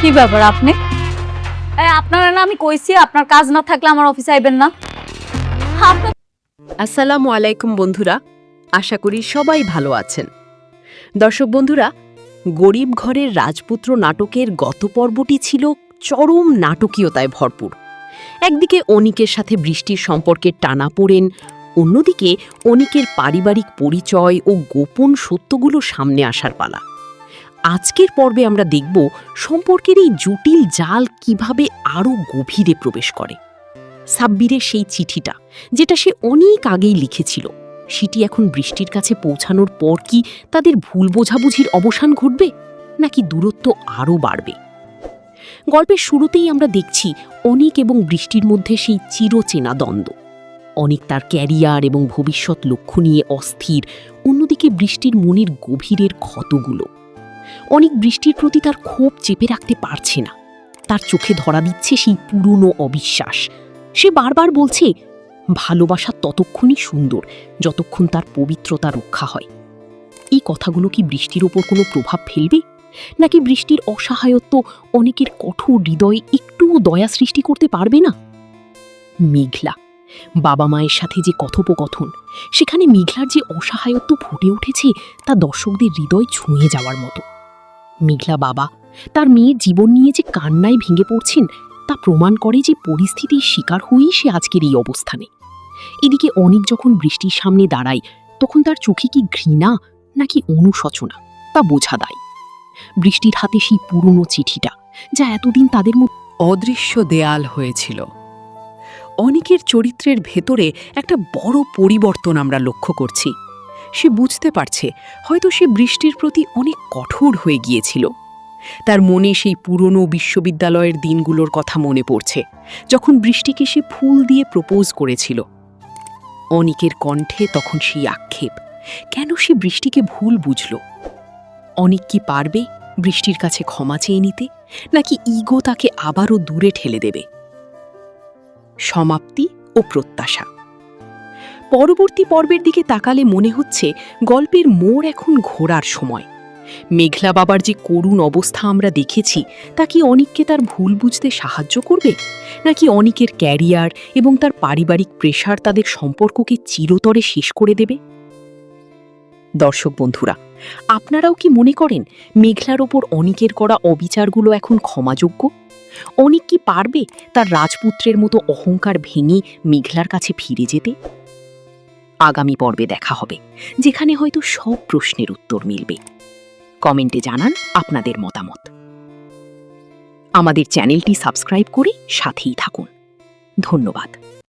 কি ব্যাপার আপনি? আপনারা না আমি কইছি আপনার কাজ না থাকলে আমার অফিসে আইবেন না। আপনার আসসালামু আলাইকুম বন্ধুরা, আশা করি সবাই ভালো আছেন। দর্শক বন্ধুরা, গরিব ঘরের রাজপুত্র নাটকের গত পর্বটি ছিল চরম নাটকীয়তায় ভরপুর। একদিকে অনিকের সাথে বৃষ্টির সম্পর্কের টানাপোড়েন, অন্যদিকে অনিকের পারিবারিক পরিচয় ও গোপন সত্যগুলো সামনে আসার পালা। আজকের পর্বে আমরা দেখব সম্পর্কের এই জটিল জাল কিভাবে আরও গভীরে প্রবেশ করে। সাব্বিরের সেই চিঠিটা, যেটা সে অনেক আগেই লিখেছিল, সেটি এখন বৃষ্টির কাছে পৌঁছানোর পর কি তাদের ভুল বোঝাবুঝির অবসান ঘটবে, নাকি দূরত্ব আরও বাড়বে? গল্পের শুরুতেই আমরা দেখছি অনিক এবং বৃষ্টির মধ্যে সেই চিরচেনা দ্বন্দ্ব। অনিক তার ক্যারিয়ার এবং ভবিষ্যৎ লক্ষ্য নিয়ে অস্থির, অন্যদিকে বৃষ্টির মনের গভীরের ক্ষতগুলো। অনিক বৃষ্টির প্রতি তার ক্ষোভ চেপে রাখতে পারছে না। তার চোখে ধরা দিচ্ছে সেই পুরনো অবিশ্বাস। সে বারবার বলছে, ভালোবাসা ততক্ষণই সুন্দর যতক্ষণ তার পবিত্রতা রক্ষা হয়। এই কথাগুলো কি বৃষ্টির ওপর কোনো প্রভাব ফেলবে, নাকি বৃষ্টির অসহায়ত্ব অনেকের কঠোর হৃদয়ে একটুও দয়া সৃষ্টি করতে পারবে না? মেঘলা বাবা মায়ের সাথে যে কথোপকথন, সেখানে মেঘলার যে অসহায়ত্ব ফুটে উঠেছে তা দর্শকদের হৃদয় ছুঁয়ে যাওয়ার মতো। মেঘলা বাবা তার মেয়ের জীবন নিয়ে যে কান্নায় ভেঙে পড়ছেন, তা প্রমাণ করে যে পরিস্থিতির শিকার হয়েই সে আজকের এই অবস্থানে। এদিকে অনিক যখন বৃষ্টির সামনে দাঁড়ায়, তখন তার চোখে কি ঘৃণা নাকি অনুশোচনা তা বোঝা দায়। বৃষ্টির হাতে সেই পুরনো চিঠিটা, যা এতদিন তাদের মধ্যে অদৃশ্য দেয়াল হয়েছিল। অনিকের চরিত্রের ভেতরে একটা বড় পরিবর্তন আমরা লক্ষ্য করছি। সে বুঝতে পারছে হয়তো সে বৃষ্টির প্রতি অনেক কঠোর হয়ে গিয়েছিল। তার মনে সেই পুরনো বিশ্ববিদ্যালয়ের দিনগুলোর কথা মনে পড়ছে, যখন বৃষ্টিকে সে ফুল দিয়ে প্রপোজ করেছিল। অনিকের কণ্ঠে তখন সেই আক্ষেপ, কেন সে বৃষ্টিকে ভুল বুঝল? অনিক কি পারবে বৃষ্টির কাছে ক্ষমা চেয়ে নিতে, নাকি ইগো তাকে আবারও দূরে ঠেলে দেবে? সমাপ্তি ও প্রত্যাশা। পরবর্তী পর্বের দিকে তাকালে মনে হচ্ছে গল্পের মোড় এখন ঘোরার সময়। মেঘলা বাবার যে করুণ অবস্থা আমরা দেখেছি, তা কি অনিককে তার ভুল বুঝতে সাহায্য করবে, নাকি অনিকের ক্যারিয়ার এবং তার পারিবারিক প্রেশার তাদের সম্পর্ককে চিরতরে শেষ করে দেবে? দর্শক বন্ধুরা, আপনারাও কি মনে করেন মেঘলার ওপর অনিকের করা অবিচারগুলো এখন ক্ষমাযোগ্য? অনিক কি পারবে তার রাজপুত্রের মতো অহংকার ভেঙে মেঘলার কাছে ফিরে যেতে? আগামী পর্বে দেখা হবে, যেখানে হয়তো সব প্রশ্নের উত্তর মিলবে। কমেন্টে জানান আপনাদের মতামত। আমাদের চ্যানেলটি সাবস্ক্রাইব করে সাথেই থাকুন। ধন্যবাদ।